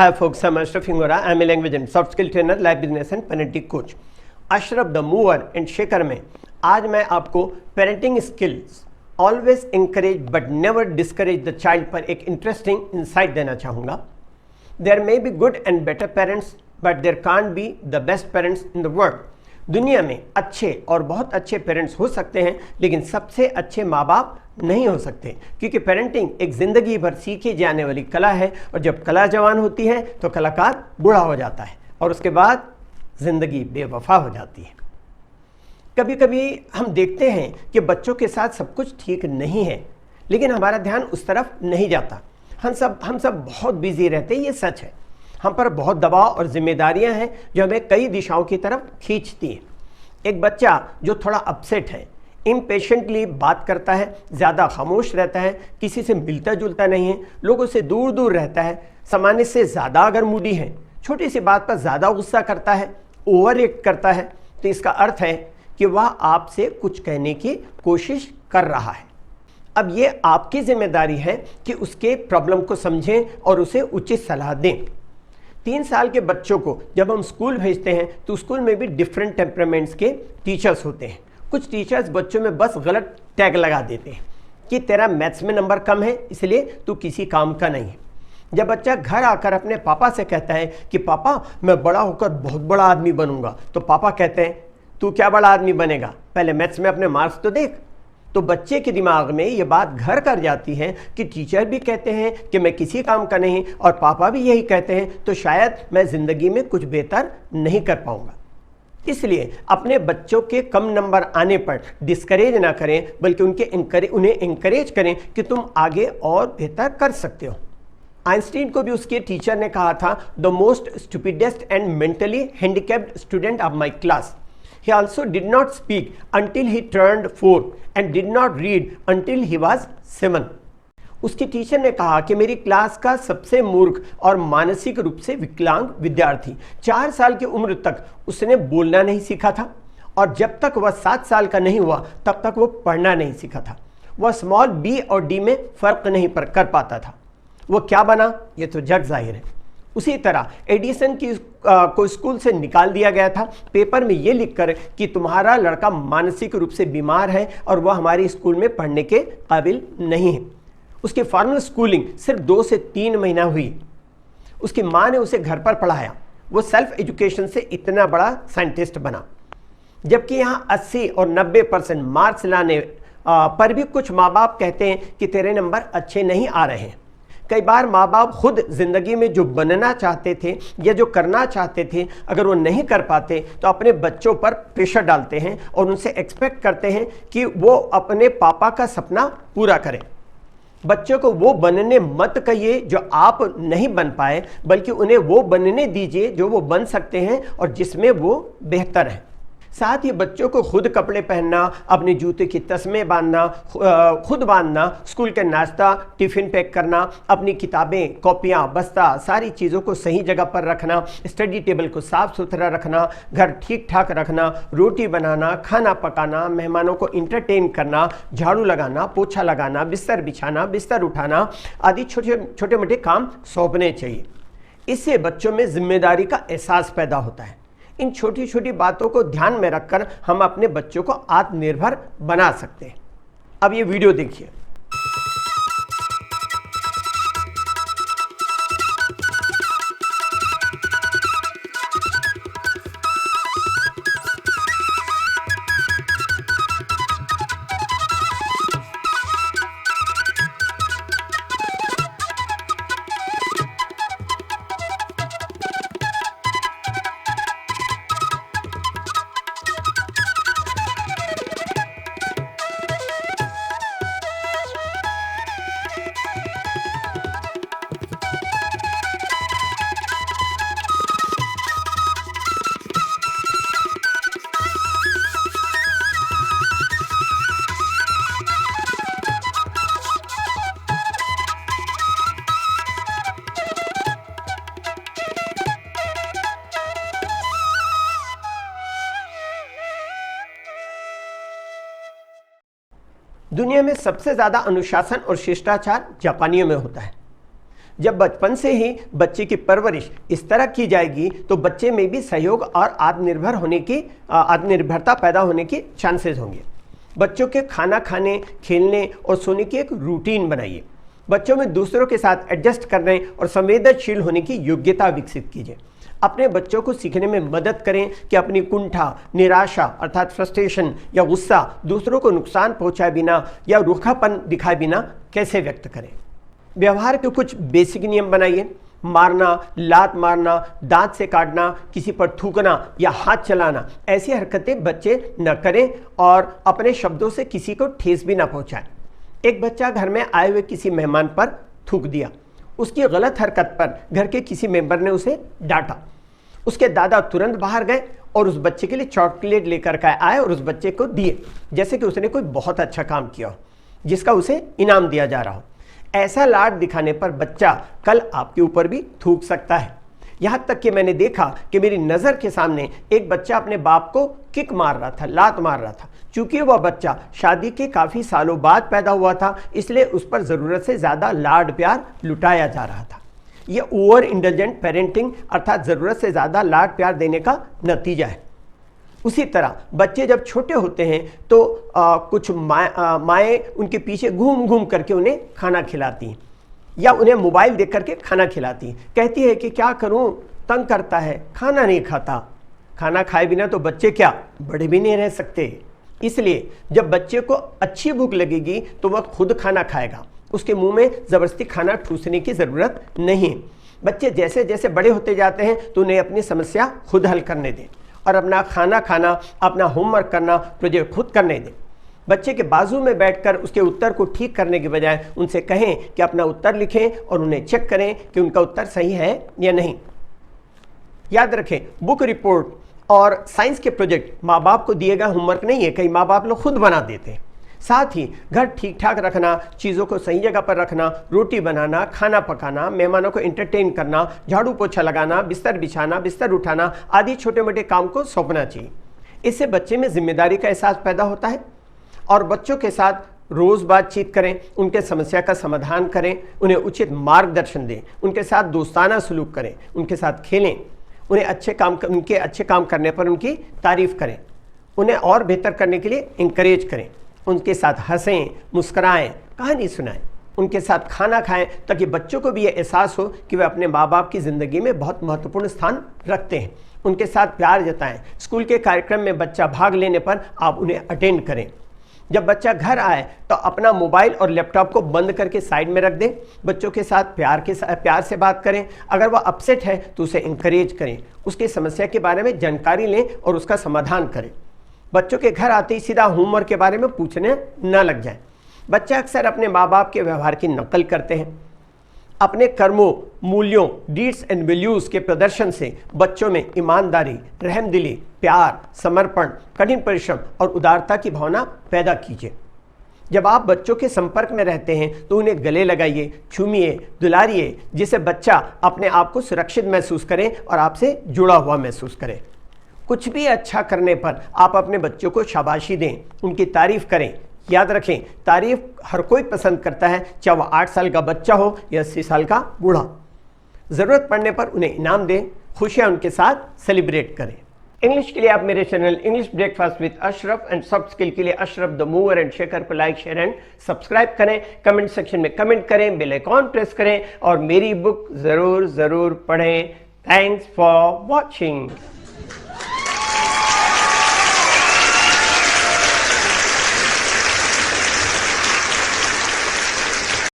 Hi folks, I'm Ashraf Hingora. I'm a language and soft skill trainer, life business and parenting coach. Ashraf the mover and shaker में आज मैं आपको parenting skills always encourage but never discourage the child पर एक interesting insight देना चाहूँगा. There may be good and better parents but there can't be the best parents in the world. दुनिया में अच्छे और बहुत अच्छे पेरेंट्स हो सकते हैं लेकिन सबसे अच्छे माँ बाप नहीं हो सकते, क्योंकि पेरेंटिंग एक ज़िंदगी भर सीखी जाने वाली कला है और जब कला जवान होती है तो कलाकार बूढ़ा हो जाता है और उसके बाद ज़िंदगी बेवफा हो जाती है. कभी कभी हम देखते हैं कि बच्चों के साथ सब कुछ ठीक नहीं है लेकिन हमारा ध्यान उस तरफ नहीं जाता. हम सब बहुत बिजी रहते हैं, ये सच है. हम पर बहुत दबाव और जिम्मेदारियां हैं जो हमें कई दिशाओं की तरफ खींचती हैं. एक बच्चा जो थोड़ा अपसेट है, इम्पेशेंटली बात करता है, ज़्यादा खामोश रहता है, किसी से मिलता जुलता नहीं है, लोगों से दूर दूर रहता है, सामान्य से ज़्यादा अगर मूडी है, छोटी सी बात पर ज़्यादा गुस्सा करता है, ओवर एक्ट करता है, तो इसका अर्थ है कि वह आपसे कुछ कहने की कोशिश कर रहा है. अब ये आपकी जिम्मेदारी है कि उसके प्रॉब्लम को समझें और उसे उचित सलाह दें. 3 साल के बच्चों को जब हम स्कूल भेजते हैं तो स्कूल में भी डिफरेंट टेम्परामेंट्स के टीचर्स होते हैं. कुछ टीचर्स बच्चों में बस गलत टैग लगा देते हैं कि तेरा मैथ्स में नंबर कम है इसलिए तू किसी काम का नहीं है. जब बच्चा घर आकर अपने पापा से कहता है कि पापा मैं बड़ा होकर बहुत बड़ा आदमी बनूंगा, तो पापा कहते हैं तू क्या बड़ा आदमी बनेगा, पहले मैथ्स में अपने मार्क्स तो देख. तो बच्चे के दिमाग में ये बात घर कर जाती है कि टीचर भी कहते हैं कि मैं किसी काम का नहीं और पापा भी यही कहते हैं, तो शायद मैं ज़िंदगी में कुछ बेहतर नहीं कर पाऊंगा. इसलिए अपने बच्चों के कम नंबर आने पर डिस्करेज ना करें बल्कि उन्हें इंकरेज करें कि तुम आगे और बेहतर कर सकते हो. आइंस्टीन को भी उसके टीचर ने कहा था, the most stupidest and mentally handicapped student of my class. He also did not speak until he turned 4 and did not read until he was 7. उसके टीचर ने कहा कि मेरी क्लास का सबसे मूर्ख और मानसिक रूप से विकलांग विद्यार्थी 4 साल की उम्र तक उसने बोलना नहीं सीखा था और जब तक वह 7 साल का नहीं हुआ तब तक वो पढ़ना नहीं सीखा था. वह स्मॉल बी और डी में फ़र्क नहीं कर पाता था. वो क्या बना ये तो जग जाहिर है. उसी तरह एडिसन को स्कूल से निकाल दिया गया था पेपर में ये लिखकर कि तुम्हारा लड़का मानसिक रूप से बीमार है और वह हमारे स्कूल में पढ़ने के काबिल नहीं है. उसकी फॉर्मल स्कूलिंग सिर्फ 2 से 3 महीना हुई. उसकी माँ ने उसे घर पर पढ़ाया. वो सेल्फ एजुकेशन से इतना बड़ा साइंटिस्ट बना. जबकि यहाँ 80 और 90% मार्क्स लाने पर भी कुछ माँ बाप कहते हैं कि तेरे नंबर अच्छे नहीं आ रहे हैं. कई बार माँ बाप खुद ज़िंदगी में जो बनना चाहते थे या जो करना चाहते थे अगर वो नहीं कर पाते तो अपने बच्चों पर प्रेशर डालते हैं और उनसे एक्सपेक्ट करते हैं कि वो अपने पापा का सपना पूरा करें. बच्चों को वो बनने मत कहिए जो आप नहीं बन पाए, बल्कि उन्हें वो बनने दीजिए जो वो बन सकते हैं और जिसमें वो बेहतर हैं. साथ ही बच्चों को खुद कपड़े पहनना, अपने जूते की तस्में बांधना, खुद बांधना, स्कूल के नाश्ता टिफ़िन पैक करना, अपनी किताबें कॉपियाँ बस्ता सारी चीज़ों को सही जगह पर रखना, स्टडी टेबल को साफ़ सुथरा रखना, घर ठीक ठाक रखना, रोटी बनाना, खाना पकाना, मेहमानों को इंटरटेन करना, झाड़ू लगाना, पोछा लगाना, बिस्तर बिछाना, बिस्तर उठाना आदि छोटे मोटे काम सौंपने चाहिए. इससे बच्चों में जिम्मेदारी का एहसास पैदा होता है. इन छोटी छोटी बातों को ध्यान में रखकर हम अपने बच्चों को आत्मनिर्भर बना सकते हैं. अब ये वीडियो देखिए. दुनिया में सबसे ज़्यादा अनुशासन और शिष्टाचार जापानियों में होता है. जब बचपन से ही बच्चे की परवरिश इस तरह की जाएगी तो बच्चे में भी सहयोग और आत्मनिर्भरता पैदा होने के चांसेस होंगे। बच्चों के खाना खाने, खेलने और सोने की एक रूटीन बनाइए। बच्चों में दूसरों के साथ एडजस्ट करने और संवेदनशील होने की योग्यता विकसित कीजिए। अपने बच्चों को सीखने में मदद करें कि अपनी कुंठा, निराशा अर्थात फ्रस्ट्रेशन या गुस्सा दूसरों को नुकसान पहुंचाए बिना या रूखापन दिखाए बिना कैसे व्यक्त करें। व्यवहार के कुछ बेसिक नियम बनाइए। मारना, लात मारना, दांत से काटना, किसी पर थूकना या हाथ चलाना, ऐसी हरकतें बच्चे न करें और अपने शब्दों से किसी को ठेस भी ना पहुंचाएं। एक बच्चा घर में आए हुए किसी मेहमान पर थूक दिया। उसकी गलत हरकत पर घर के किसी मेंबर ने उसे डांटा। उसके दादा तुरंत बाहर गए और उस बच्चे के लिए चॉकलेट लेकर के आए और उस बच्चे को दिए, जैसे कि उसने कोई बहुत अच्छा काम किया हो जिसका उसे इनाम दिया जा रहा हो। ऐसा लाड दिखाने पर बच्चा कल आपके ऊपर भी थूक सकता है। यहाँ तक कि मैंने देखा कि मेरी नज़र के सामने एक बच्चा अपने बाप को किक मार रहा था, लात मार रहा था। चूंकि वह बच्चा शादी के काफ़ी सालों बाद पैदा हुआ था, इसलिए उस पर ज़रूरत से ज़्यादा लाड प्यार लुटाया जा रहा था। यह ओवर इंडल्जेंट पेरेंटिंग अर्थात ज़रूरत से ज़्यादा लाड प्यार देने का नतीजा है। उसी तरह बच्चे जब छोटे होते हैं तो कुछ माएँ उनके पीछे घूम घूम करके उन्हें खाना खिलाती हैं या उन्हें मोबाइल देख करके खाना खिलाती हैं। कहती है कि क्या करूं, तंग करता है, खाना नहीं खाता। खाना खाए बिना तो बच्चे क्या बड़े भी नहीं रह सकते। इसलिए जब बच्चे को अच्छी भूख लगेगी तो वह खुद खाना खाएगा। उसके मुंह में ज़बरदस्ती खाना ठूसने की ज़रूरत नहीं। बच्चे जैसे जैसे बड़े होते जाते हैं तो उन्हें अपनी समस्या खुद हल करने दें और अपना खाना खाना, अपना होमवर्क करना, प्रोजेक्ट खुद करने दें। बच्चे के बाजू में बैठकर उसके उत्तर को ठीक करने के बजाय उनसे कहें कि अपना उत्तर लिखें और उन्हें चेक करें कि उनका उत्तर सही है या नहीं। याद रखें, बुक रिपोर्ट और साइंस के प्रोजेक्ट माँ बाप को दिए गए होमवर्क नहीं है, कई माँ बाप लोग खुद बना देते हैं। साथ ही घर ठीक ठाक रखना, चीज़ों को सही जगह पर रखना, रोटी बनाना, खाना पकाना, मेहमानों को एंटरटेन करना, झाड़ू पोछा लगाना, बिस्तर बिछाना, बिस्तर उठाना आदि छोटे मोटे काम को सौंपना चाहिए। इससे बच्चे में जिम्मेदारी का एहसास पैदा होता है और बच्चों के साथ रोज़ बातचीत करें, उनके समस्या का समाधान करें, उन्हें उचित मार्गदर्शन दें, उनके साथ दोस्ताना सलूक करें, उनके साथ खेलें, उन्हें उनके अच्छे काम करने पर उनकी तारीफ़ करें, उन्हें और बेहतर करने के लिए इंकरेज करें, उनके साथ हंसें, मुस्कराएं, कहानी सुनाएं, उनके साथ खाना खाएं ताकि बच्चों को भी ये एहसास हो कि वे अपने माँ बाप की ज़िंदगी में बहुत महत्वपूर्ण स्थान रखते हैं। उनके साथ प्यार जताएं। स्कूल के कार्यक्रम में बच्चा भाग लेने पर आप उन्हें अटेंड करें। जब बच्चा घर आए तो अपना मोबाइल और लैपटॉप को बंद करके साइड में रख दें। बच्चों के साथ प्यार से बात करें। अगर वह अपसेट है तो उसे इंकरेज करें, उसकी समस्या के बारे में जानकारी लें और उसका समाधान करें। बच्चों के घर आते ही सीधा होमवर्क के बारे में पूछने न लग जाएं। बच्चे अक्सर अपने माँ बाप के व्यवहार की नकल करते हैं। अपने कर्मों, मूल्यों, डीड्स एंड वैल्यूज़ के प्रदर्शन से बच्चों में ईमानदारी, रहमदिली, प्यार, समर्पण, कठिन परिश्रम और उदारता की भावना पैदा कीजिए। जब आप बच्चों के संपर्क में रहते हैं तो उन्हें गले लगाइए, छूमिए, दुलारिए, जिससे बच्चा अपने आप को सुरक्षित महसूस करे और आपसे जुड़ा हुआ महसूस करे। कुछ भी अच्छा करने पर आप अपने बच्चों को शाबाशी दें, उनकी तारीफ करें। याद रखें, तारीफ हर कोई पसंद करता है, चाहे वह 8 साल का बच्चा हो या 80 साल का बूढ़ा। ज़रूरत पड़ने पर उन्हें इनाम दें, खुशियाँ उनके साथ सेलिब्रेट करें। इंग्लिश के लिए आप मेरे channel English breakfast with Ashraf and soft skill के लिए Ashraf the mover and shaker को लाइक, शेयर एंड सब्सक्राइब करें। कमेंट सेक्शन में कमेंट करें, बेल आइकॉन प्रेस करें और मेरी बुक ज़रूर पढ़ें। Thanks for watching.